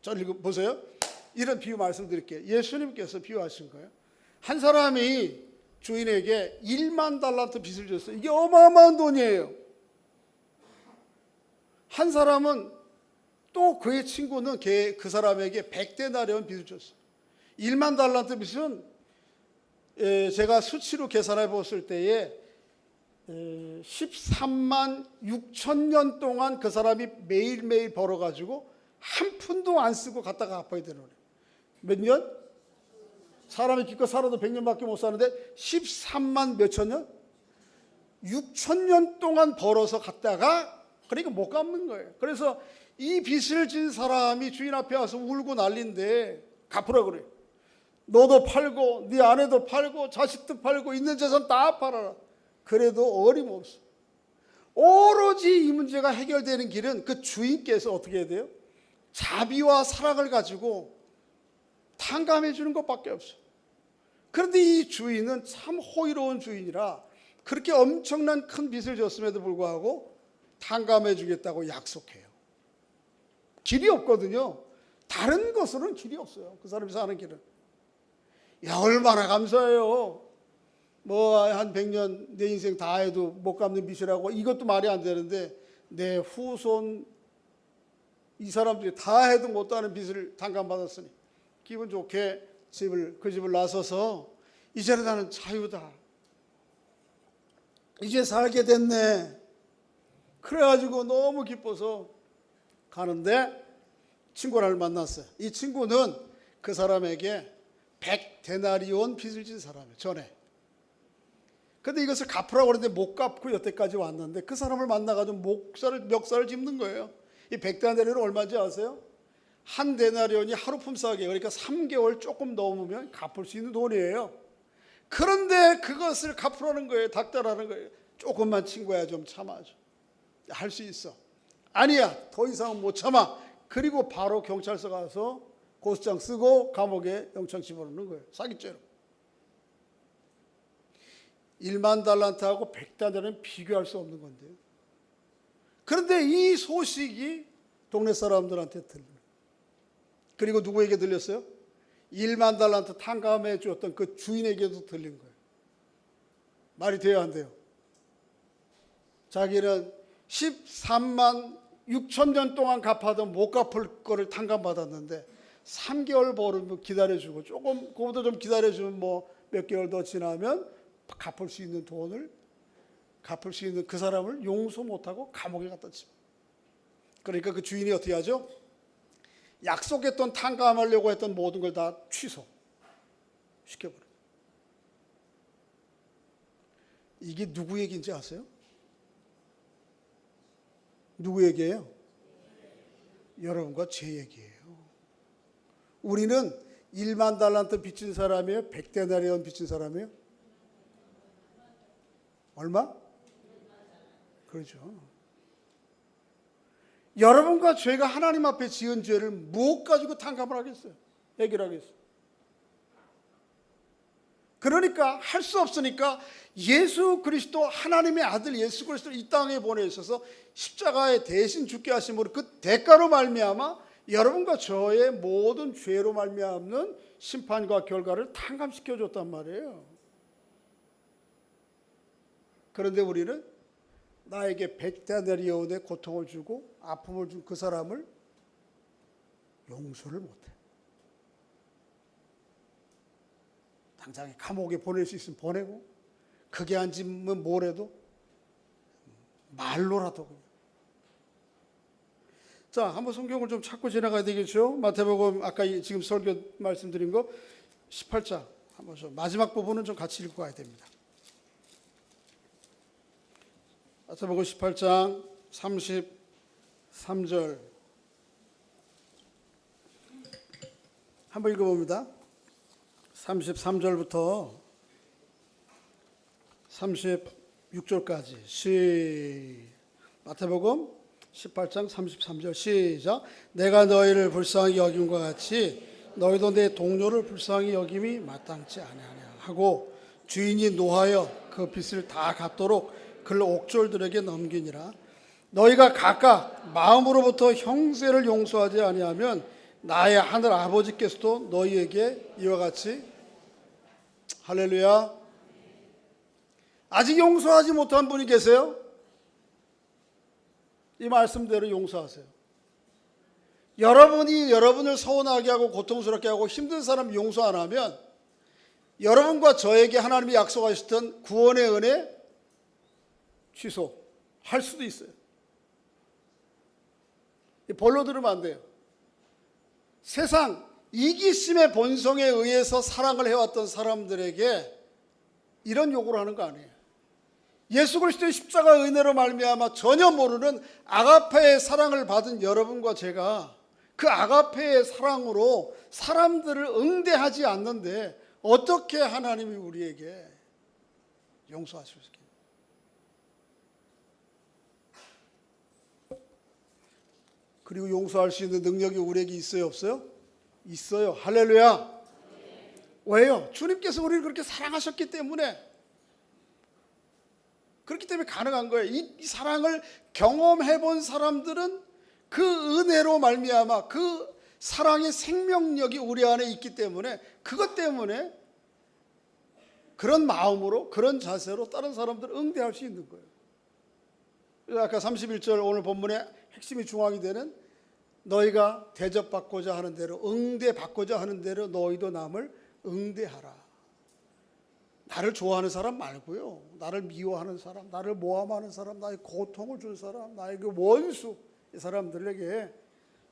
저 보세요. 이런 비유 말씀드릴게요. 예수님께서 비유하신 거예요. 한 사람이 주인에게 1만 달란트 빚을 줬어요. 이게 어마어마한 돈이에요. 한 사람은 또 그의 친구는 그 사람에게 100데나리온 빚을 줬어요. 1만 달란트 빚은 제가 수치로 계산해 봤을 때에 13만 6천 년 동안 그 사람이 매일매일 벌어가지고 한 푼도 안 쓰고 갖다가 갚아야 되는 거예요. 몇 년? 사람이 기껏 살아도 100년밖에 못 사는데 13만 몇천 년? 6천 년 동안 벌어서 갖다가, 그러니까 못 갚는 거예요. 그래서 이 빚을 진 사람이 주인 앞에 와서 울고 난리인데 갚으라 그래요. 너도 팔고 네 아내도 팔고 자식도 팔고 있는 재산 다 팔아라. 그래도 어림없어. 오로지 이 문제가 해결되는 길은 그 주인께서 어떻게 해야 돼요? 자비와 사랑을 가지고 탕감해 주는 것밖에 없어. 그런데 이 주인은 참 호의로운 주인이라 그렇게 엄청난 큰 빚을 졌음에도 불구하고 탕감해 주겠다고 약속해요. 길이 없거든요. 다른 것으로는 길이 없어요. 그 사람이 사는 길은. 야, 얼마나 감사해요. 뭐 한 100년 내 인생 다 해도 못 갚는 빚이라고, 이것도 말이 안 되는데 내 후손 이 사람들이 다 해도 못하는 빚을 탕감받았으니 기분 좋게 그 집을 나서서 이제는 나는 자유다. 이제 살게 됐네. 그래가지고 너무 기뻐서 가는데 친구를 만났어요. 이 친구는 그 사람에게 100데나리온 빚을 진 사람이에요. 전에. 근데 이것을 갚으라고 그러는데 못 갚고 여태까지 왔는데 그 사람을 만나가지고 멱살을 짚는 거예요. 이 100데나리온은 얼마인지 아세요? 한 데나리온이 하루 품삯이에요. 그러니까 3개월 조금 넘으면 갚을 수 있는 돈이에요. 그런데 그것을 갚으라는 거예요. 닥달하는 거예요. 조금만 친구야, 좀 참아줘. 할 수 있어. 아니야, 더 이상은 못 참아. 그리고 바로 경찰서 가서 고소장 쓰고 감옥에 영장 집어넣는 거예요. 사기죄로. 1만 달란트하고 100달러는 비교할 수 없는 건데요. 그런데 이 소식이 동네 사람들한테 들려요. 그리고 누구에게 들렸어요? 1만 달란트 탕감해 주었던 그 주인에게도 들린 거예요. 말이 돼야 안 돼요? 자기는 13만 6천 년 동안 갚아도 못 갚을 거를 탕감받았는데 3개월 벌으면 기다려주고 조금 그보다 좀 기다려주면 뭐 몇 개월 더 지나면 갚을 수 있는 돈을, 갚을 수 있는 그 사람을 용서 못하고 감옥에 갖다 집. 그러니까 그 주인이 어떻게 하죠? 약속했던 탕감하려고 했던 모든 걸 다 취소시켜버려요. 이게 누구 얘기인지 아세요? 누구 얘기예요? 여러분과 제 얘기예요. 우리는 1만 달란트 빚진 사람이에요? 100데나리온 빚진 사람이에요? 얼마? 그렇죠. 여러분과 죄가 하나님 앞에 지은 죄를 무엇 가지고 탕감을 하겠어요? 해결하겠어요? 그러니까 할 수 없으니까 예수 그리스도, 하나님의 아들 예수 그리스도를 이 땅에 보내셔서 십자가에 대신 죽게 하심으로 그 대가로 말미암아 여러분과 저의 모든 죄로 말미암는 심판과 결과를 탕감시켜 줬단 말이에요. 그런데 우리는 나에게 100데나리온의 고통을 주고 아픔을 준 그 사람을 용서를 못해. 당장에 감옥에 보낼 수 있으면 보내고, 그게 안 지면 뭐래도 말로라도 그냥. 자, 한번 성경을 좀 찾고 지나가야 되겠죠. 마태복음 아까 지금 설교 말씀드린 거 18장 한번 좀 마지막 부분은 좀 같이 읽고 가야 됩니다. 마태복음 18장 33절 한번 읽어봅니다. 33절부터 36절까지 마태복음 18장 33절 시작. 내가 너희를 불쌍히 여김과 같이 너희도 내 동료를 불쌍히 여김이 마땅치 아니하냐 하고 주인이 노하여 그 빚을 다 갚도록 그를 옥졸들에게 넘기니라. 너희가 각각 마음으로부터 형제를 용서하지 아니하면 나의 하늘 아버지께서도 너희에게 이와 같이 할렐루야. 아직 용서하지 못한 분이 계세요? 이 말씀대로 용서하세요. 여러분이 여러분을 서운하게 하고 고통스럽게 하고 힘든 사람 용서 안 하면 여러분과 저에게 하나님이 약속하셨던 구원의 은혜 취소할 수도 있어요. 벌로 들으면 안 돼요. 세상 이기심의 본성에 의해서 사랑을 해왔던 사람들에게 이런 요구를 하는 거 아니에요. 예수 그리스도의 십자가 은혜로 말미암아 전혀 모르는 아가페의 사랑을 받은 여러분과 제가 그 아가페의 사랑으로 사람들을 응대하지 않는데 어떻게 하나님이 우리에게 용서하실 수 있겠어요? 그리고 용서할 수 있는 능력이 우리에게 있어요, 없어요? 있어요. 할렐루야. 왜요? 주님께서 우리를 그렇게 사랑하셨기 때문에, 그렇기 때문에 가능한 거예요. 이 사랑을 경험해 본 사람들은 그 은혜로 말미암아 그 사랑의 생명력이 우리 안에 있기 때문에, 그것 때문에 그런 마음으로 그런 자세로 다른 사람들을 응대할 수 있는 거예요. 아까 31절 오늘 본문의 핵심이 중앙이 되는 너희가 대접받고자 하는 대로 응대받고자 하는 대로 너희도 남을 응대하라. 나를 좋아하는 사람 말고요, 나를 미워하는 사람, 나를 모함하는 사람, 나의 고통을 준 사람, 나의 그 원수, 이 사람들에게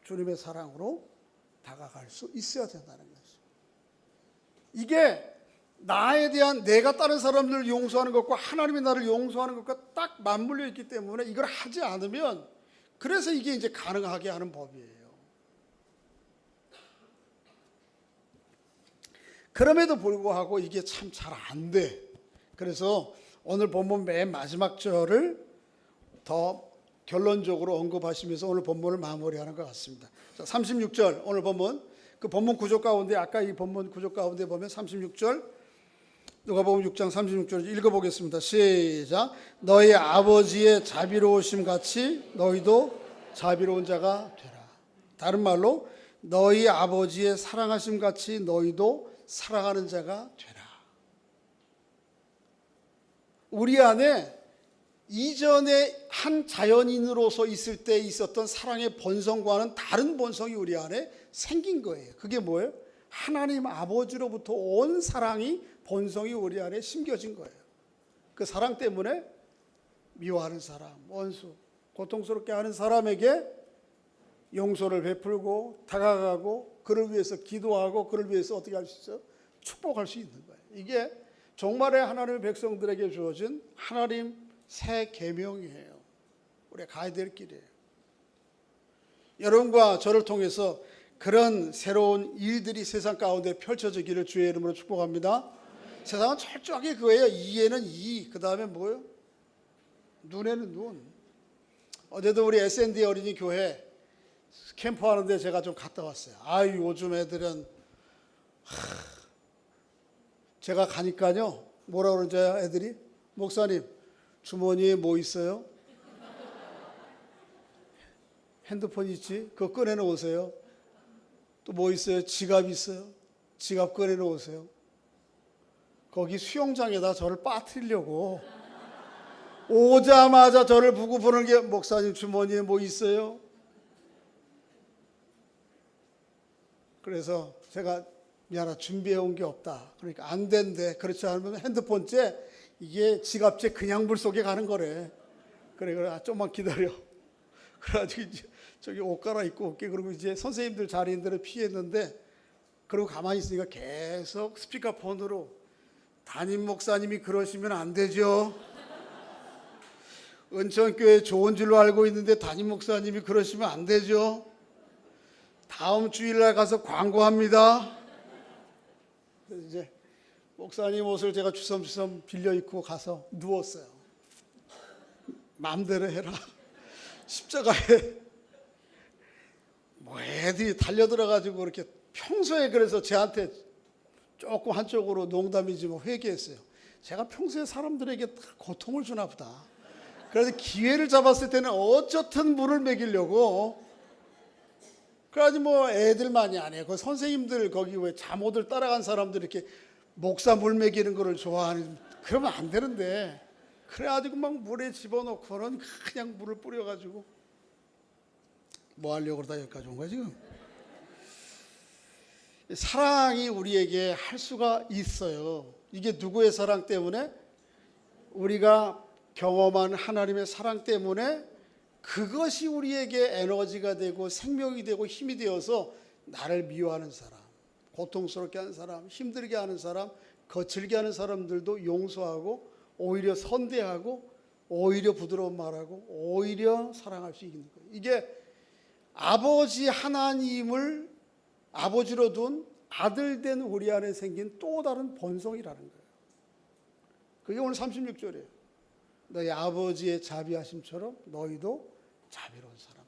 주님의 사랑으로 다가갈 수 있어야 된다는 것이죠. 이게 나에 대한, 내가 다른 사람들을 용서하는 것과 하나님이 나를 용서하는 것과 딱 맞물려 있기 때문에 이걸 하지 않으면, 그래서 이게 이제 가능하게 하는 법이에요. 그럼에도 불구하고 이게 참 잘 안 돼. 그래서 오늘 본문 맨 마지막 절을 더 결론적으로 언급하시면서 오늘 본문을 마무리하는 것 같습니다. 자, 36절 오늘 본문, 그 본문 구조 가운데, 아까 이 본문 구조 가운데 보면 36절, 누가복음 6장 36절 읽어보겠습니다. 시작. 너희 아버지의 자비로우심 같이 너희도 자비로운 자가 되라. 다른 말로 너희 아버지의 사랑하심 같이 너희도 사랑하는 자가 되라. 우리 안에 이전에 한 자연인으로서 있을 때 있었던 사랑의 본성과는 다른 본성이 우리 안에 생긴 거예요. 그게 뭐예요? 하나님 아버지로부터 온 사랑이, 본성이 우리 안에 심겨진 거예요. 그 사랑 때문에 미워하는 사람, 원수, 고통스럽게 하는 사람에게 용서를 베풀고 다가가고 그를 위해서 기도하고 그를 위해서 어떻게 할 수 있어요? 축복할 수 있는 거예요. 이게 정말의 하나님의 백성들에게 주어진 하나님 새 계명이에요. 우리가 가야 될 길이에요. 여러분과 저를 통해서 그런 새로운 일들이 세상 가운데 펼쳐지기를 주의 이름으로 축복합니다. 세상은 철저하게 그거예요. 이에는 이, 그 다음에 뭐예요? 눈에는 눈. 어제도 우리 S&D 어린이 교회 캠프 하는데 제가 좀 갔다 왔어요. 아유, 요즘 애들은 제가 가니까요, 뭐라 그러죠 애들이? 목사님, 주머니에 뭐 있어요? 핸드폰 있지? 그거 꺼내놓으세요. 또 뭐 있어요? 지갑 있어요? 지갑 꺼내놓으세요. 거기 수영장에다 저를 빠뜨리려고 오자마자 저를 보고 보는 게, 목사님 주머니에 뭐 있어요? 그래서 제가 미안하다, 준비해 온 게 없다. 그러니까 안 된대. 그렇지 않으면 핸드폰째 이게 지갑째 그냥 물속에 가는 거래. 그래 좀만 기다려. 그래가지고 이제 저기 옷 갈아입고 올게. 그리고 이제 선생님들 자리인 데를 피했는데, 그리고 가만히 있으니까 계속 스피커폰으로 담임 목사님이 그러시면 안 되죠. 은천교회 좋은 줄로 알고 있는데 담임 목사님이 그러시면 안 되죠. 다음 주일날 가서 광고합니다. 그래서 이제 목사님 옷을 제가 주섬주섬 빌려 입고 가서 누웠어요. 마음대로 해라. 십자가에 뭐 애들이 달려들어가지고 그렇게, 평소에 그래서 저한테 조금 한쪽으로 농담이지만 회개했어요. 제가 평소에 사람들에게 고통을 주나 보다. 그래서 기회를 잡았을 때는 어쨌든 물을 먹이려고. 그래가지고 뭐 애들만이 아니에요. 그 선생님들 거기 왜 잠옷을 따라간 사람들 이렇게 목사 물 먹이는 거를 좋아하는, 그러면 안 되는데. 그래가지고 막 물에 집어넣고는 그냥 물을 뿌려가지고 뭐 하려고 그러다 여기까지 온 거야 지금. 사랑이 우리에게 할 수가 있어요. 이게 누구의 사랑 때문에? 우리가 경험한 하나님의 사랑 때문에 그것이 우리에게 에너지가 되고 생명이 되고 힘이 되어서 나를 미워하는 사람, 고통스럽게 하는 사람, 힘들게 하는 사람, 거칠게 하는 사람들도 용서하고 오히려 선대하고 오히려 부드러운 말하고 오히려 사랑할 수 있는 거예요. 이게 아버지 하나님을 아버지로 둔 아들 된 우리 안에 생긴 또 다른 본성이라는 거예요. 그게 오늘 36절이에요. 너희 아버지의 자비하심처럼 너희도 자비로운 사람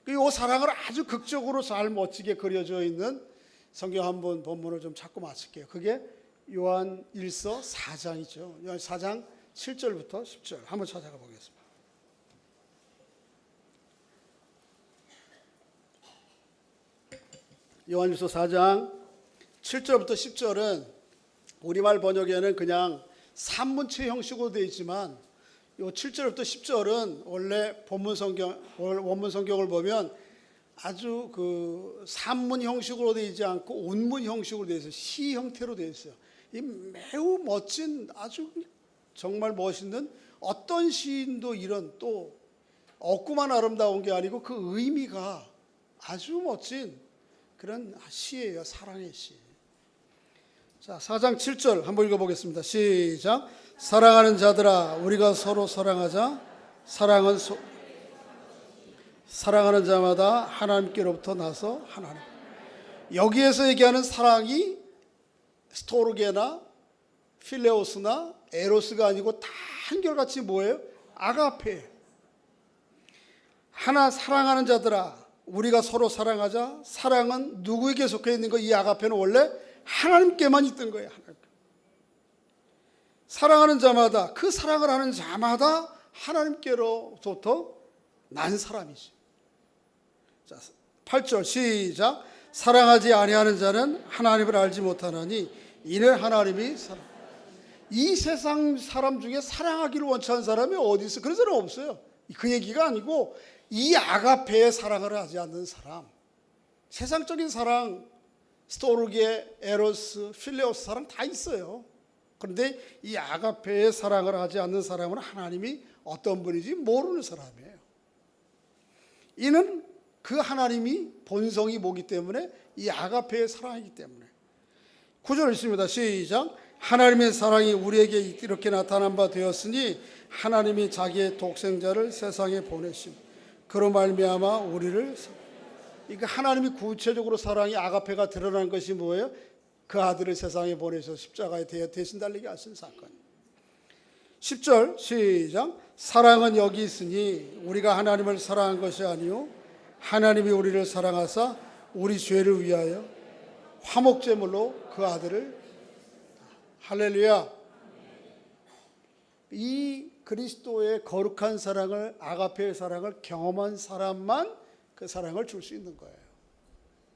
되라. 이 사랑을 아주 극적으로 잘 멋지게 그려져 있는 성경 한 번 본문을 좀 찾고 마칠게요. 그게 요한 1서 4장이죠. 요한 4장 7절부터 10절 한번 찾아가 보겠습니다. 요한일서 4장 7절부터 10절은 우리말 번역에는 그냥 산문체 형식으로 되어 있지만, 요 7절부터 10절은 원래 본문 성경, 원문 성경을 보면 아주 그 산문 형식으로 되어 있지 않고 운문 형식으로 되어 있어요. 시 형태로 되어 있어요. 이 매우 멋진, 아주 정말 멋있는, 어떤 시인도 이런 또 없구만 아름다운 게 아니고 그 의미가 아주 멋진 그런 시예요. 사랑의 시. 자, 4장 7절 한번 읽어보겠습니다. 시작. 사랑하는 자들아, 우리가 서로 사랑하자. 사랑하는 자마다 하나님께로부터 나서 하나님. 여기에서 얘기하는 사랑이 스토르게나 필레오스나 에로스가 아니고 다 한결같이 뭐예요? 아가페. 하나 사랑하는 자들아, 우리가 서로 사랑하자. 사랑은 누구에게 속해 있는 거? 이 아가페는 원래 하나님께만 있던 거예요. 하나님께. 사랑하는 자마다, 그 사랑을 하는 자마다 하나님께로부터 난 사람이지. 자, 8절 시작. 사랑하지 아니하는 자는 하나님을 알지 못하나니 이는 하나님이 사랑. 이 세상 사람 중에 사랑하기를 원치 않는 사람이 어디 있어? 그런 사람 없어요. 그 얘기가 아니고 이 아가페의 사랑을 하지 않는 사람, 세상적인 사랑, 스토르게, 에로스, 필레오스 사랑 다 있어요. 그런데 이 아가페의 사랑을 하지 않는 사람은 하나님이 어떤 분인지 모르는 사람이에요. 이는 그 하나님이 본성이 뭐기 때문에? 이 아가페의 사랑이기 때문에. 9절 있습니다. 시작. 하나님의 사랑이 우리에게 이렇게 나타난 바 되었으니 하나님이 자기의 독생자를 세상에 보내심, 그로 말미암아 우리를. 그러니까 하나님이 구체적으로 사랑이 아가페가 드러난 것이 뭐예요? 그 아들을 세상에 보내서 십자가에 대신 달리게 하신 사건. 10절 시작. 사랑은 여기 있으니 우리가 하나님을 사랑한 것이 아니요 하나님이 우리를 사랑하사 우리 죄를 위하여 화목제물로 그 아들을. 할렐루야. 이 그리스도의 거룩한 사랑을, 아가페의 사랑을 경험한 사람만 그 사랑을 줄 수 있는 거예요.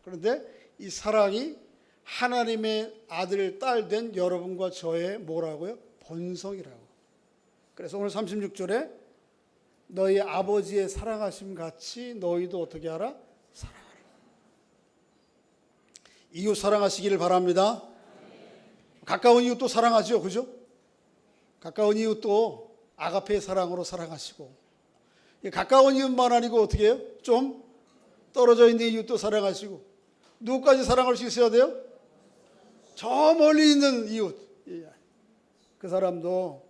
그런데 이 사랑이 하나님의 아들, 딸 된 여러분과 저의 뭐라고요? 본성이라고. 그래서 오늘 36절에 너희 아버지의 사랑하심 같이 너희도 어떻게 하라? 사랑하라. 이웃 사랑하시기를 바랍니다. 가까운 이웃도 사랑하죠, 그죠? 가까운 이웃도 아가페의 사랑으로 사랑하시고, 가까운 이웃만 아니고 어떻게 해요? 좀 떨어져 있는 이웃도 사랑하시고, 누구까지 사랑할 수 있어야 돼요? 저 멀리 있는 이웃, 그 사람도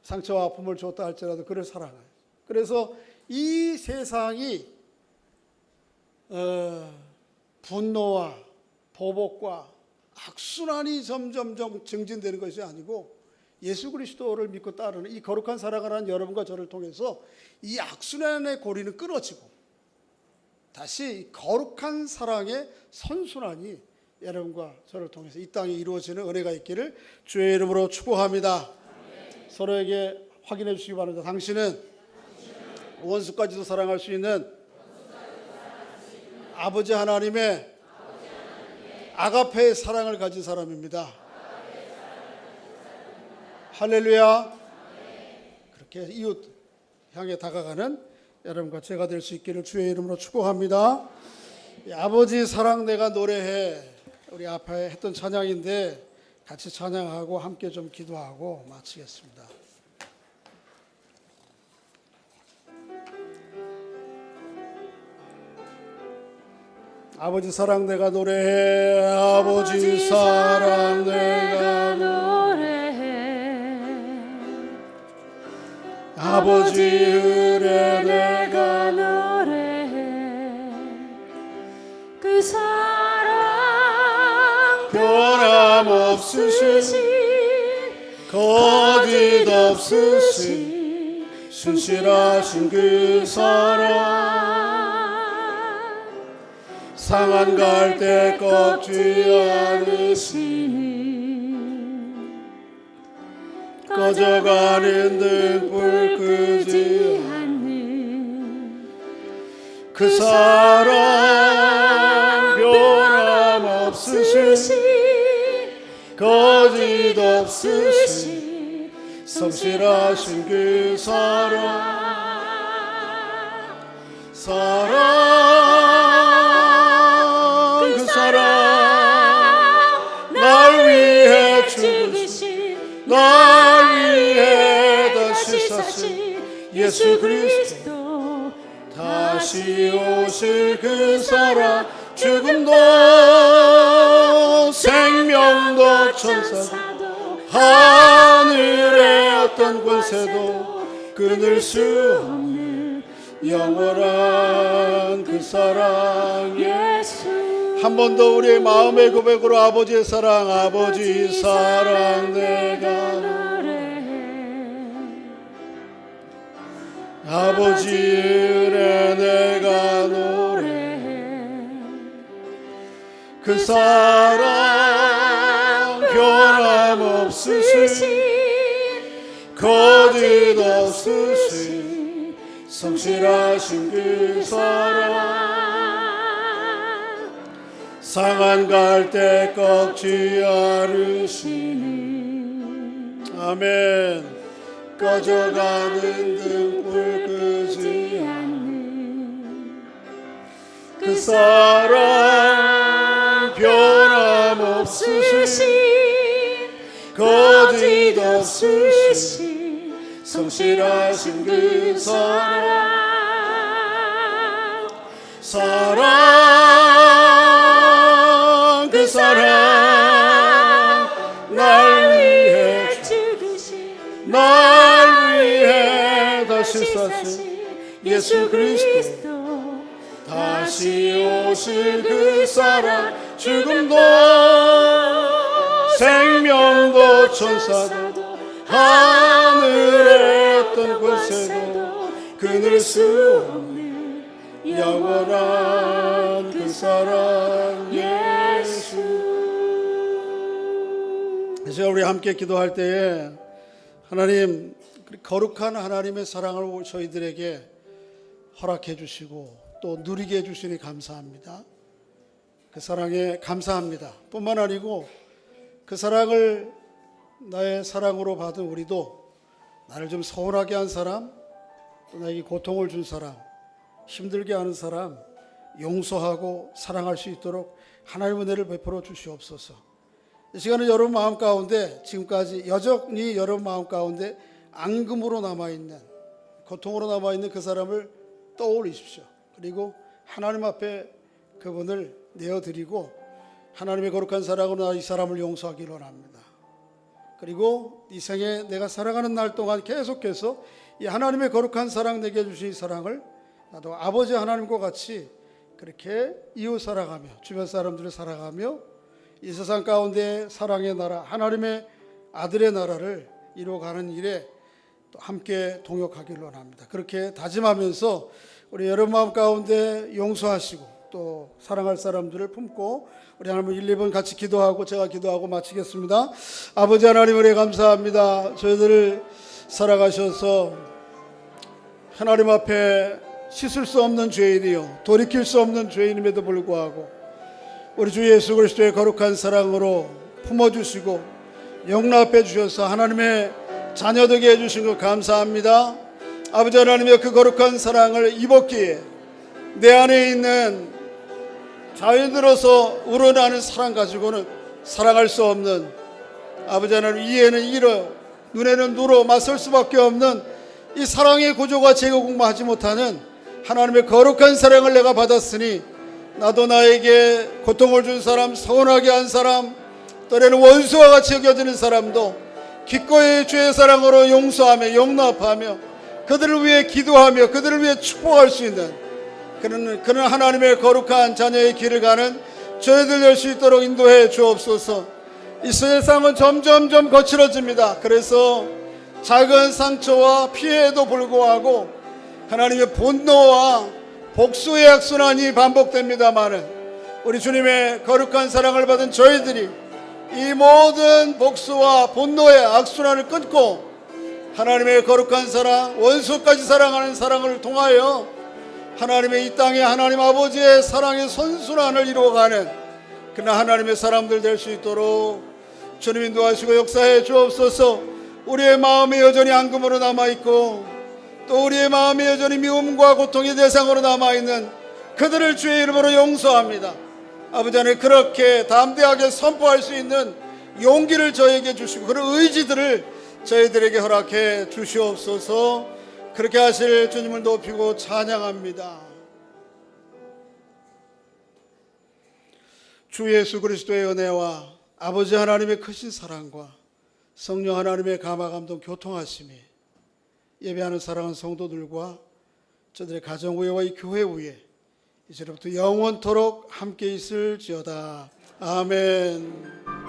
상처와 아픔을 줬다 할지라도 그를 사랑해요. 그래서 이 세상이 분노와 보복과 악순환이 점점점 증진되는 것이 아니고 예수 그리스도를 믿고 따르는 이 거룩한 사랑을 하는 여러분과 저를 통해서 이 악순환의 고리는 끊어지고 다시 거룩한 사랑의 선순환이 여러분과 저를 통해서 이 땅에 이루어지는 은혜가 있기를 주의 이름으로 축복합니다. 서로에게 확인해 주시기 바랍니다. 당신은 원수까지도 사랑할 수 있는 아버지 하나님의 아가페의 사랑을 가진 사람입니다. 할렐루야. 그렇게 이웃 향해 다가가는 여러분과 제가 될 수 있기를 주의 이름으로 축복합니다. 아버지 사랑 내가 노래해, 우리 앞에 했던 찬양인데 같이 찬양하고 함께 좀 기도하고 마치겠습니다. 아버지 사랑 내가 노래해, 아버지 사랑 내가 노래해, 아버지 은혜 내가 노래해, 그 사랑 변함없으신 거짓없으신 순실하신 그 사랑, 상한 갈대 꺾지 않으시니 꺼져가는 등불 끄지 않는 그 사랑 변함없으신 거짓없으신 성실하신 그 사랑 날 위해 죽으신 날 위해 다시 사신 예수 그리스도 다시 오실 그 사랑 죽음도 생명도 천사도 하늘의 어떤 권세도 끊을 수 없는 영원한 그 사랑 예수. 한 번 더 우리의 마음의 고백으로 아버지의 사랑, 아버지 사랑 내가 노래해, 아버지 은혜 내가 노래해, 그 사랑 변함없으신 거짓없으신 성실하신 그 사랑, 상한 갈대 꺾지 않으시니 아멘. 꺼져가는 등불 끄지 않는 그 사랑 변함없으신 거짓없으신 성실하신 그 사랑 그 사랑 날 위해 죽으신 날 위해 다시 사신 예수 그리스도 다시 오실 그 사랑 죽음도 생명도 천사도 하늘의 어떤 권세도 끊을 수 없는 영원한 그 사랑 예수. 그래서 우리 함께 기도할 때에 하나님 거룩한 하나님의 사랑을 저희들에게 허락해 주시고 또 누리게 해 주시니 감사합니다. 그 사랑에 감사합니다. 뿐만 아니고 그 사랑을 나의 사랑으로 받은 우리도 나를 좀 서운하게 한 사람, 또 나에게 고통을 준 사람, 힘들게 하는 사람, 용서하고 사랑할 수 있도록 하나님의 은혜를 베풀어 주시옵소서. 이 시간은 여러분 마음 가운데 지금까지 여전히 여러분 마음 가운데 앙금으로 남아있는, 고통으로 남아있는 그 사람을 떠올리십시오. 그리고 하나님 앞에 그분을 내어드리고 하나님의 거룩한 사랑으로 이 사람을 용서하기를 원합니다. 그리고 이 생에 내가 살아가는 날 동안 계속해서 이 하나님의 거룩한 사랑, 내게 주신 이 사랑을 나도 아버지 하나님과 같이 그렇게 이웃 살아가며 주변 사람들을 살아가며 이 세상 가운데 사랑의 나라, 하나님의 아들의 나라를 이루어가는 일에 또 함께 동역하기를 원합니다. 그렇게 다짐하면서 우리 여러분 마음 가운데 용서하시고 또 사랑할 사람들을 품고 우리 하나님 1, 2분 같이 기도하고 제가 기도하고 마치겠습니다. 아버지 하나님, 은혜 감사합니다. 저희들을 살아가셔서 하나님 앞에 씻을 수 없는 죄인이요 돌이킬 수 없는 죄인임에도 불구하고 우리 주 예수 그리스도의 거룩한 사랑으로 품어주시고 용납해 주셔서 하나님의 자녀 되게 해주신 것 감사합니다. 아버지 하나님의 그 거룩한 사랑을 입었기에 내 안에 있는 자유들어서 우러나는 사랑 가지고는 사랑할 수 없는, 아버지 하나님 이해는 이러 눈에는 누로 맞설 수밖에 없는 이 사랑의 구조가 제공하지 못하는 하나님의 거룩한 사랑을 내가 받았으니 나도 나에게 고통을 준 사람, 서운하게 한 사람, 때로는 원수와 같이 여겨지는 사람도 기꺼이 주의 사랑으로 용서하며 용납하며 그들을 위해 기도하며 그들을 위해 축복할 수 있는 그런 하나님의 거룩한 자녀의 길을 가는 저희들 될 수 있도록 인도해 주옵소서. 이 세상은 점점점 거칠어집니다. 그래서 작은 상처와 피해에도 불구하고 하나님의 분노와 복수의 악순환이 반복됩니다마는 우리 주님의 거룩한 사랑을 받은 저희들이 이 모든 복수와 분노의 악순환을 끊고 하나님의 거룩한 사랑, 원수까지 사랑하는 사랑을 통하여 하나님의 이 땅에 하나님 아버지의 사랑의 선순환을 이루어가는 그러나 하나님의 사람들 될 수 있도록 주님 인도하시고 역사해 주옵소서. 우리의 마음이 여전히 앙금으로 남아있고 또 우리의 마음이 여전히 미움과 고통의 대상으로 남아있는 그들을 주의 이름으로 용서합니다. 아버지 하나님, 그렇게 담대하게 선포할 수 있는 용기를 저에게 주시고 그런 의지들을 저희들에게 허락해 주시옵소서. 그렇게 하실 주님을 높이고 찬양합니다. 주 예수 그리스도의 은혜와 아버지 하나님의 크신 사랑과 성령 하나님의 감화감동 교통하심이 예배하는 사랑하는 성도들과 저들의 가정 위에와 이 교회 위에 이제부터 영원토록 함께 있을지어다. 아멘.